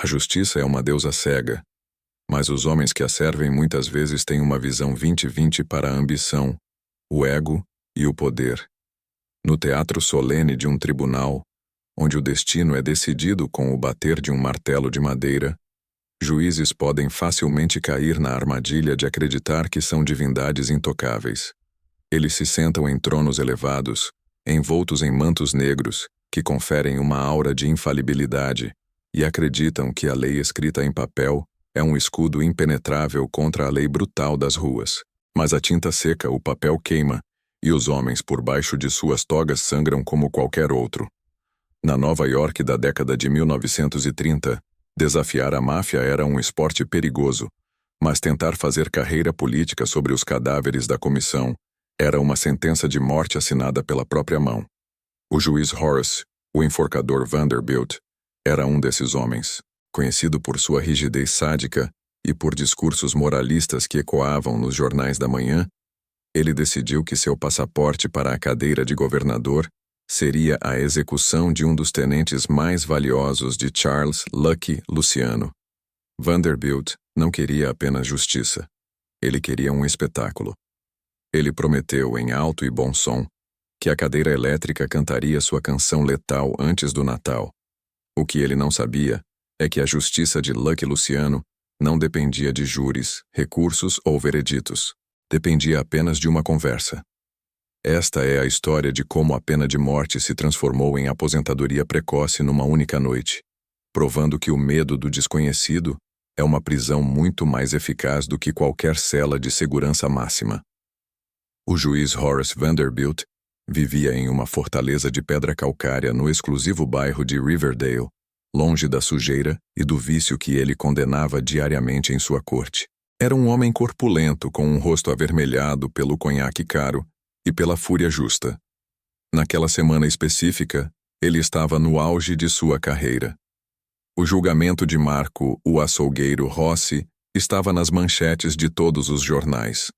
A justiça é uma deusa cega, mas os homens que a servem muitas vezes têm uma visão 20/20 para a ambição, o ego e o poder. No teatro solene de um tribunal, onde o destino é decidido com o bater de um martelo de madeira, juízes podem facilmente cair na armadilha de acreditar que são divindades intocáveis. Eles se sentam em tronos elevados, envoltos em mantos negros, que conferem uma aura de infalibilidade, e acreditam que a lei escrita em papel é um escudo impenetrável contra a lei brutal das ruas. Mas a tinta seca, o papel queima, e os homens por baixo de suas togas sangram como qualquer outro. Na Nova York da década de 1930, desafiar a máfia era um esporte perigoso, mas tentar fazer carreira política sobre os cadáveres da comissão era uma sentença de morte assinada pela própria mão. O juiz Horace, o enforcador Vanderbilt, era um desses homens, conhecido por sua rigidez sádica e por discursos moralistas que ecoavam nos jornais da manhã. Ele decidiu que seu passaporte para a cadeira de governador seria a execução de um dos tenentes mais valiosos de Charles Lucky Luciano. Vanderbilt não queria apenas justiça. Ele queria um espetáculo. Ele prometeu, em alto e bom som, que a cadeira elétrica cantaria sua canção letal antes do Natal. O que ele não sabia é que a justiça de Lucky Luciano não dependia de júris, recursos ou vereditos. Dependia apenas de uma conversa. Esta é a história de como a pena de morte se transformou em aposentadoria precoce numa única noite, provando que o medo do desconhecido é uma prisão muito mais eficaz do que qualquer cela de segurança máxima. O juiz Horace Vanderbilt vivia em uma fortaleza de pedra calcária no exclusivo bairro de Riverdale, longe da sujeira e do vício que ele condenava diariamente em sua corte. Era um homem corpulento com um rosto avermelhado pelo conhaque caro e pela fúria justa. Naquela semana específica, ele estava no auge de sua carreira. O julgamento de Marco, o açougueiro Rossi, estava nas manchetes de todos os jornais.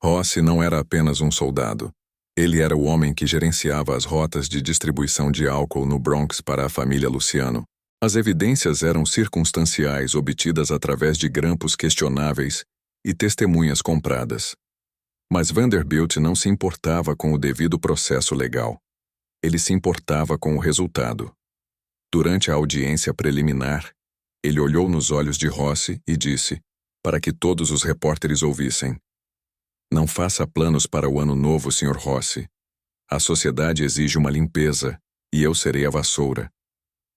Rossi não era apenas um soldado. Ele era o homem que gerenciava as rotas de distribuição de álcool no Bronx para a família Luciano. As evidências eram circunstanciais obtidas através de grampos questionáveis e testemunhas compradas. Mas Vanderbilt não se importava com o devido processo legal. Ele se importava com o resultado. Durante a audiência preliminar, ele olhou nos olhos de Rossi e disse, para que todos os repórteres ouvissem: "Não faça planos para o ano novo, Sr. Rossi. A sociedade exige uma limpeza, e eu serei a vassoura.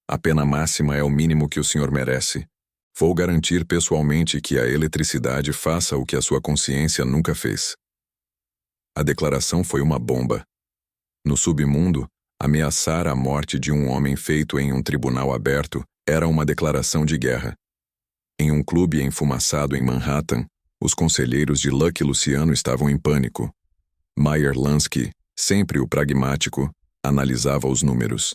A pena máxima é o mínimo que o senhor merece. Vou garantir pessoalmente que a eletricidade faça o que a sua consciência nunca fez." A declaração foi uma bomba. No submundo, ameaçar a morte de um homem feito em um tribunal aberto era uma declaração de guerra. Em um clube enfumaçado em Manhattan, os conselheiros de Lucky Luciano estavam em pânico. Meyer Lansky, sempre o pragmático, analisava os números.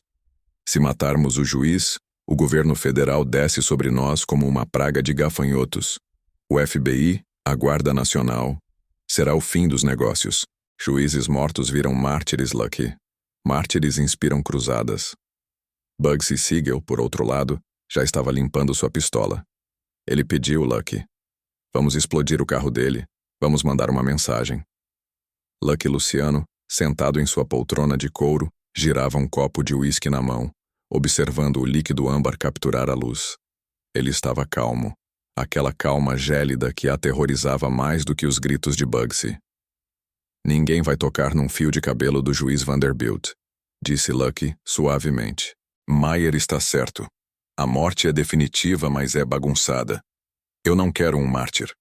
Se matarmos o juiz, o governo federal desce sobre nós como uma praga de gafanhotos. O FBI, a Guarda Nacional, será o fim dos negócios. Juízes mortos viram mártires, Lucky. Mártires inspiram cruzadas. Bugsy Siegel, por outro lado, já estava limpando sua pistola. Ele pediu, Lucky: "Vamos explodir o carro dele. Vamos mandar uma mensagem." Lucky Luciano, sentado em sua poltrona de couro, girava um copo de uísque na mão, observando o líquido âmbar capturar a luz. Ele estava calmo, aquela calma gélida que aterrorizava mais do que os gritos de Bugsy. "Ninguém vai tocar num fio de cabelo do juiz Vanderbilt", disse Lucky suavemente. "Meyer está certo. A morte é definitiva, mas é bagunçada. Eu não quero um mártir.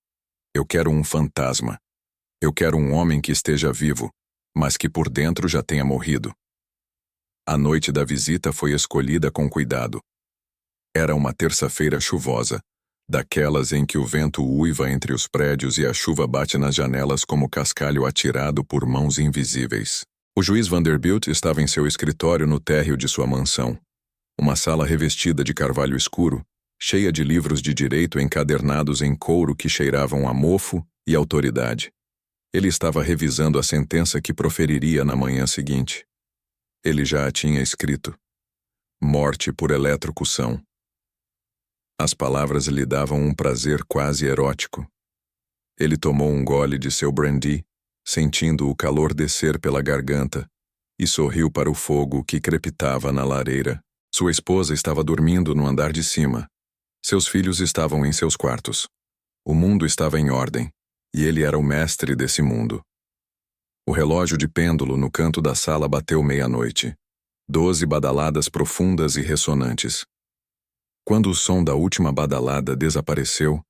Eu quero um fantasma. Eu quero um homem que esteja vivo, mas que por dentro já tenha morrido." A noite da visita foi escolhida com cuidado. Era uma terça-feira chuvosa, daquelas em que o vento uiva entre os prédios e a chuva bate nas janelas como cascalho atirado por mãos invisíveis. O juiz Vanderbilt estava em seu escritório no térreo de sua mansão, uma sala revestida de carvalho escuro, cheia de livros de direito encadernados em couro que cheiravam a mofo e autoridade. Ele estava revisando a sentença que proferiria na manhã seguinte. Ele já a tinha escrito: morte por eletrocução. As palavras lhe davam um prazer quase erótico. Ele tomou um gole de seu brandy, sentindo o calor descer pela garganta, e sorriu para o fogo que crepitava na lareira. Sua esposa estava dormindo no andar de cima. Seus filhos estavam em seus quartos. O mundo estava em ordem, e ele era o mestre desse mundo. O relógio de pêndulo no canto da sala bateu meia-noite. 12 badaladas profundas e ressonantes. Quando o som da última badalada desapareceu,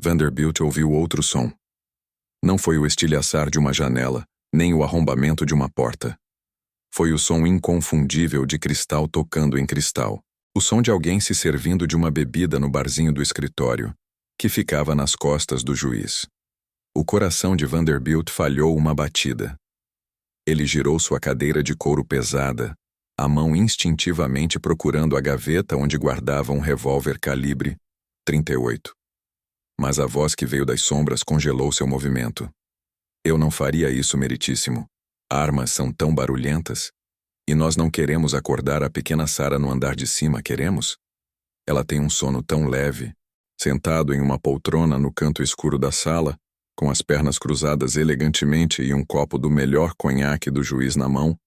Vanderbilt ouviu outro som. Não foi o estilhaçar de uma janela, nem o arrombamento de uma porta. Foi o som inconfundível de cristal tocando em cristal. O som de alguém se servindo de uma bebida no barzinho do escritório, que ficava nas costas do juiz. O coração de Vanderbilt falhou uma batida. Ele girou sua cadeira de couro pesada, a mão instintivamente procurando a gaveta onde guardava um revólver calibre .38. Mas a voz que veio das sombras congelou seu movimento. Eu não faria isso, meritíssimo. Armas são tão barulhentas. E nós não queremos acordar a pequena Sarah no andar de cima, queremos? Ela tem um sono tão leve. Sentado em uma poltrona no canto escuro da sala, com as pernas cruzadas elegantemente e um copo do melhor conhaque do juiz na mão,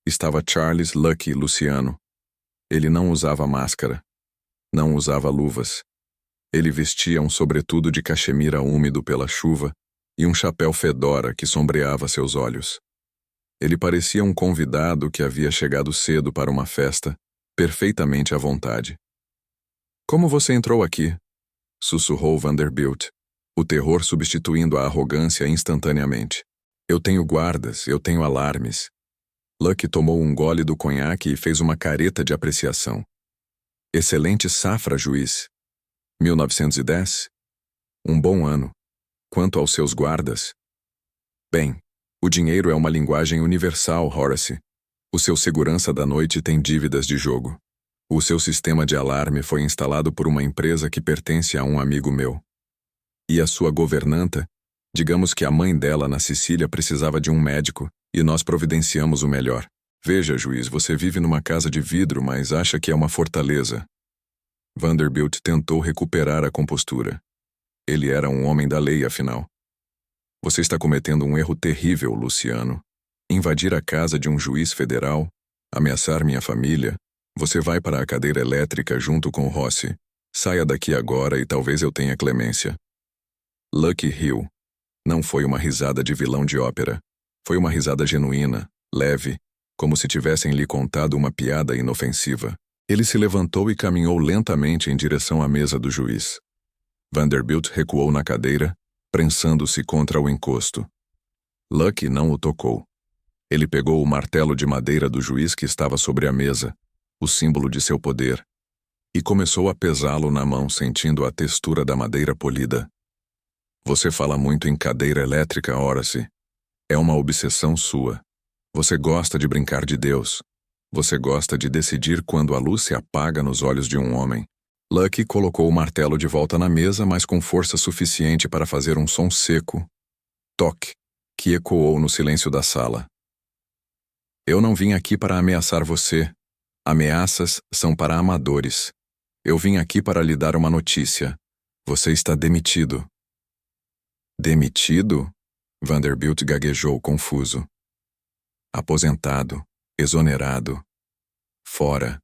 estava Charles Lucky Luciano. Ele não usava máscara. Não usava luvas. Ele vestia um sobretudo de caxemira úmido pela chuva e um chapéu fedora que sombreava seus olhos. Ele parecia um convidado que havia chegado cedo para uma festa, perfeitamente à vontade. "Como você entrou aqui?" sussurrou Vanderbilt, o terror substituindo a arrogância instantaneamente. "Eu tenho guardas, eu tenho alarmes." Lucky tomou um gole do conhaque e fez uma careta de apreciação. "Excelente safra, juiz. 1910? Um bom ano. Quanto aos seus guardas?" "Bem, o dinheiro é uma linguagem universal, Horace. O seu segurança da noite tem dívidas de jogo. O seu sistema de alarme foi instalado por uma empresa que pertence a um amigo meu. E a sua governanta, digamos que a mãe dela na Sicília precisava de um médico, e nós providenciamos o melhor. Veja, juiz, você vive numa casa de vidro, mas acha que é uma fortaleza." Vanderbilt tentou recuperar a compostura. Ele era um homem da lei, afinal. "Você está cometendo um erro terrível, Luciano. Invadir a casa de um juiz federal, ameaçar minha família. Você vai para a cadeira elétrica junto com Rossi. Saia daqui agora e talvez eu tenha clemência." Lucky riu. Não foi uma risada de vilão de ópera. Foi uma risada genuína, leve, como se tivessem lhe contado uma piada inofensiva. Ele se levantou e caminhou lentamente em direção à mesa do juiz. Vanderbilt recuou na cadeira, prensando-se contra o encosto. Lucky não o tocou. Ele pegou o martelo de madeira do juiz que estava sobre a mesa, o símbolo de seu poder, e começou a pesá-lo na mão, sentindo a textura da madeira polida. "Você fala muito em cadeira elétrica, Horace. É uma obsessão sua. Você gosta de brincar de Deus. Você gosta de decidir quando a luz se apaga nos olhos de um homem." Lucky colocou o martelo de volta na mesa, mas com força suficiente para fazer um som seco, toque, que ecoou no silêncio da sala. "Eu não vim aqui para ameaçar você. Ameaças são para amadores. Eu vim aqui para lhe dar uma notícia. Você está demitido." "Demitido?" Vanderbilt gaguejou confuso. "Aposentado, exonerado. Fora",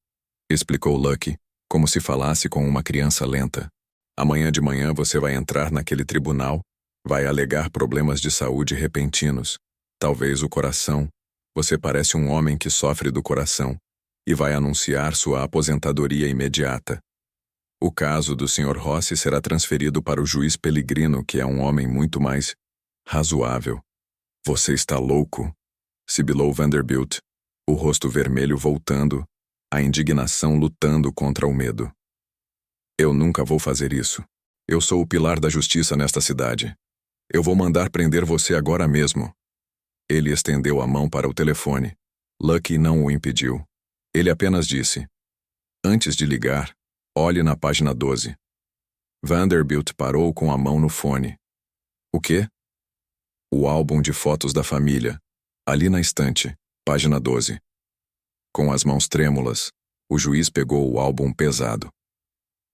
explicou Lucky, como se falasse com uma criança lenta. "Amanhã de manhã você vai entrar naquele tribunal, vai alegar problemas de saúde repentinos, talvez o coração. Você parece um homem que sofre do coração, e vai anunciar sua aposentadoria imediata. O caso do Sr. Rossi será transferido para o juiz Pellegrino, que é um homem muito mais razoável." "Você está louco?" sibilou Vanderbilt, o rosto vermelho voltando, a indignação lutando contra o medo. "Eu nunca vou fazer isso. Eu sou o pilar da justiça nesta cidade. Eu vou mandar prender você agora mesmo." Ele estendeu a mão para o telefone. Lucky não o impediu. Ele apenas disse: "Antes de ligar, olhe na página 12. Vanderbilt parou com a mão no fone. "O quê?" "O álbum de fotos da família. Ali na estante, página 12. Com as mãos trêmulas, o juiz pegou o álbum pesado.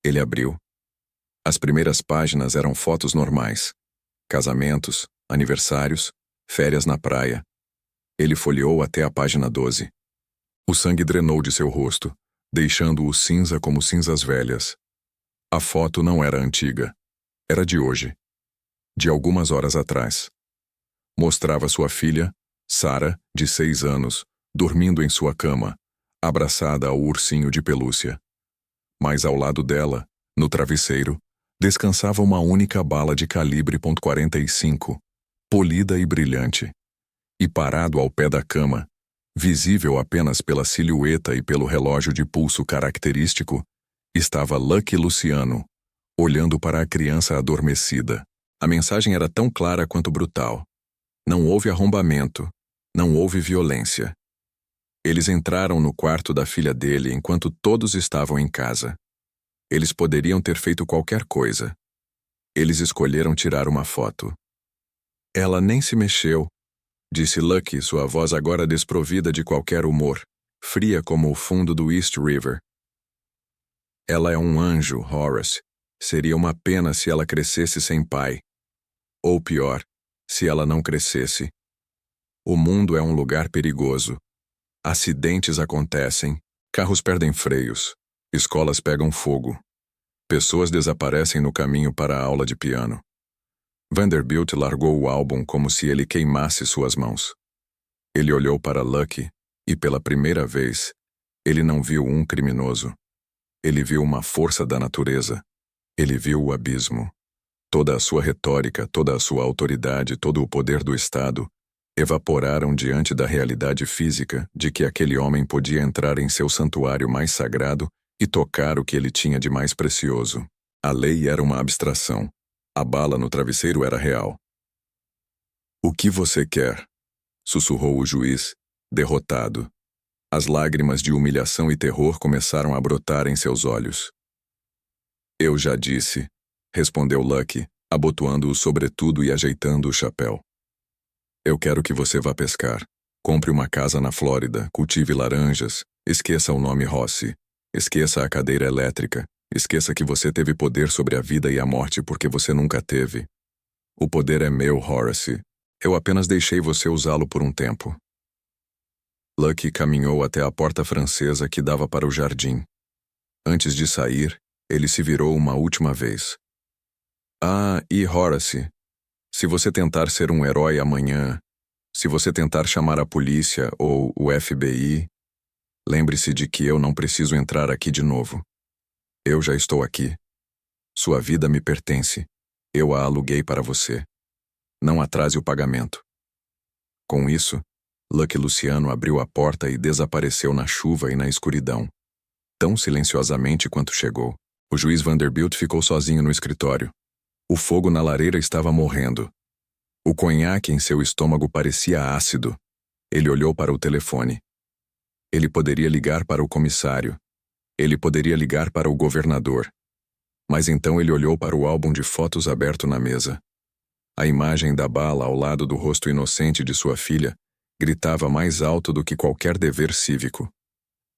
Ele abriu. As primeiras páginas eram fotos normais. Casamentos, aniversários, férias na praia. Ele folheou até a página 12. O sangue drenou de seu rosto, deixando-o cinza como cinzas velhas. A foto não era antiga. Era de hoje. De algumas horas atrás. Mostrava sua filha, Sarah, de 6 anos, dormindo em sua cama, abraçada ao ursinho de pelúcia. Mas ao lado dela, no travesseiro, descansava uma única bala de calibre .45, polida e brilhante. E parado ao pé da cama, visível apenas pela silhueta e pelo relógio de pulso característico, estava Lucky Luciano, olhando para a criança adormecida. A mensagem era tão clara quanto brutal. Não houve arrombamento, não houve violência. Eles entraram no quarto da filha dele enquanto todos estavam em casa. Eles poderiam ter feito qualquer coisa. Eles escolheram tirar uma foto. Ela nem se mexeu, disse Lucky, sua voz agora desprovida de qualquer humor, fria como o fundo do East River. Ela é um anjo, Horace. Seria uma pena se ela crescesse sem pai. Ou pior, se ela não crescesse. O mundo é um lugar perigoso. Acidentes acontecem, carros perdem freios, escolas pegam fogo. Pessoas desaparecem no caminho para a aula de piano. Vanderbilt largou o álbum como se ele queimasse suas mãos. Ele olhou para Lucky e, pela primeira vez, ele não viu um criminoso. Ele viu uma força da natureza. Ele viu o abismo. Toda a sua retórica, toda a sua autoridade, todo o poder do Estado evaporaram diante da realidade física de que aquele homem podia entrar em seu santuário mais sagrado e tocar o que ele tinha de mais precioso. A lei era uma abstração. A bala no travesseiro era real. "O que você quer?" sussurrou o juiz, derrotado. As lágrimas de humilhação e terror começaram a brotar em seus olhos. "Eu já disse", respondeu Lucky, abotoando o sobretudo e ajeitando o chapéu. "Eu quero que você vá pescar. Compre uma casa na Flórida, cultive laranjas, esqueça o nome Rossi, esqueça a cadeira elétrica, esqueça que você teve poder sobre a vida e a morte porque você nunca teve. O poder é meu, Horace. Eu apenas deixei você usá-lo por um tempo." Lucky caminhou até a porta francesa que dava para o jardim. Antes de sair, ele se virou uma última vez. "Ah, e Horace, se você tentar ser um herói amanhã, se você tentar chamar a polícia ou o FBI, lembre-se de que eu não preciso entrar aqui de novo. Eu já estou aqui. Sua vida me pertence. Eu a aluguei para você. Não atrase o pagamento." Com isso, Lucky Luciano abriu a porta e desapareceu na chuva e na escuridão, tão silenciosamente quanto chegou. O juiz Vanderbilt ficou sozinho no escritório. O fogo na lareira estava morrendo. O conhaque em seu estômago parecia ácido. Ele olhou para o telefone. Ele poderia ligar para o comissário. Ele poderia ligar para o governador. Mas então ele olhou para o álbum de fotos aberto na mesa. A imagem da bala ao lado do rosto inocente de sua filha gritava mais alto do que qualquer dever cívico.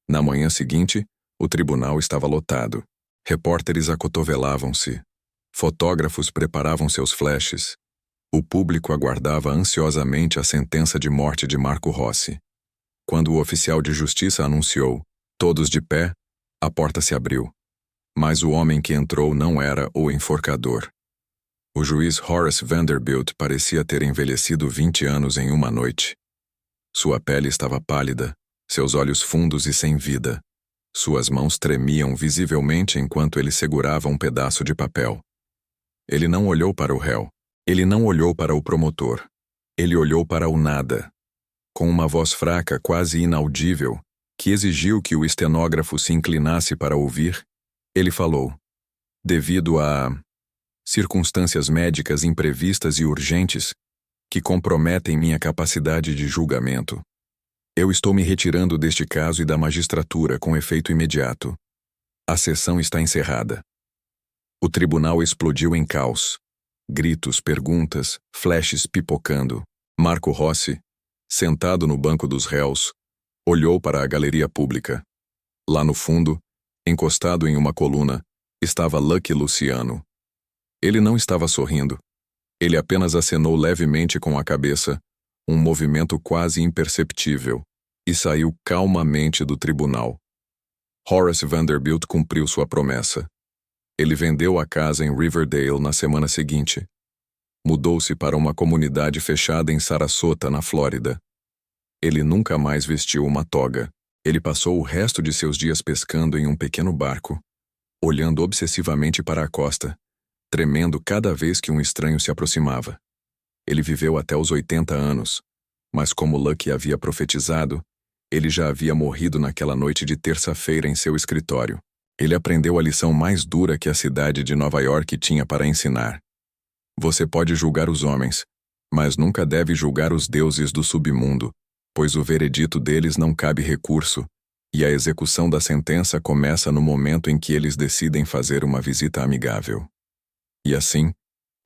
Na manhã seguinte, o tribunal estava lotado. Repórteres acotovelavam-se. Fotógrafos preparavam seus flashes. O público aguardava ansiosamente a sentença de morte de Marco Rossi. Quando o oficial de justiça anunciou, todos de pé, a porta se abriu. Mas o homem que entrou não era o enforcador. O juiz Horace Vanderbilt parecia ter envelhecido 20 anos em uma noite. Sua pele estava pálida, seus olhos fundos e sem vida. Suas mãos tremiam visivelmente enquanto ele segurava um pedaço de papel. Ele não olhou para o réu. Ele não olhou para o promotor. Ele olhou para o nada. Com uma voz fraca, quase inaudível, que exigiu que o estenógrafo se inclinasse para ouvir, ele falou: "Devido a circunstâncias médicas imprevistas e urgentes que comprometem minha capacidade de julgamento, eu estou me retirando deste caso e da magistratura com efeito imediato. A sessão está encerrada." O tribunal explodiu em caos. Gritos, perguntas, flashes pipocando. Marco Rossi, sentado no banco dos réus, olhou para a galeria pública. Lá no fundo, encostado em uma coluna, estava Lucky Luciano, Ele não estava sorrindo. Ele apenas acenou levemente com a cabeça, um movimento quase imperceptível, e saiu calmamente do tribunal. Horace Vanderbilt cumpriu sua promessa. Ele vendeu a casa em Riverdale na semana seguinte. Mudou-se para uma comunidade fechada em Sarasota, na Flórida. Ele nunca mais vestiu uma toga. Ele passou o resto de seus dias pescando em um pequeno barco, olhando obsessivamente para a costa, tremendo cada vez que um estranho se aproximava. Ele viveu até os 80 anos, mas como Lucky havia profetizado, ele já havia morrido naquela noite de terça-feira em seu escritório. Ele aprendeu a lição mais dura que a cidade de Nova York tinha para ensinar. Você pode julgar os homens, mas nunca deve julgar os deuses do submundo, pois o veredito deles não cabe recurso, e a execução da sentença começa no momento em que eles decidem fazer uma visita amigável. E assim,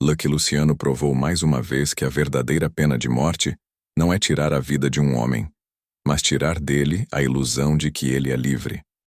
Lucky Luciano provou mais uma vez que a verdadeira pena de morte não é tirar a vida de um homem, mas tirar dele a ilusão de que ele é livre.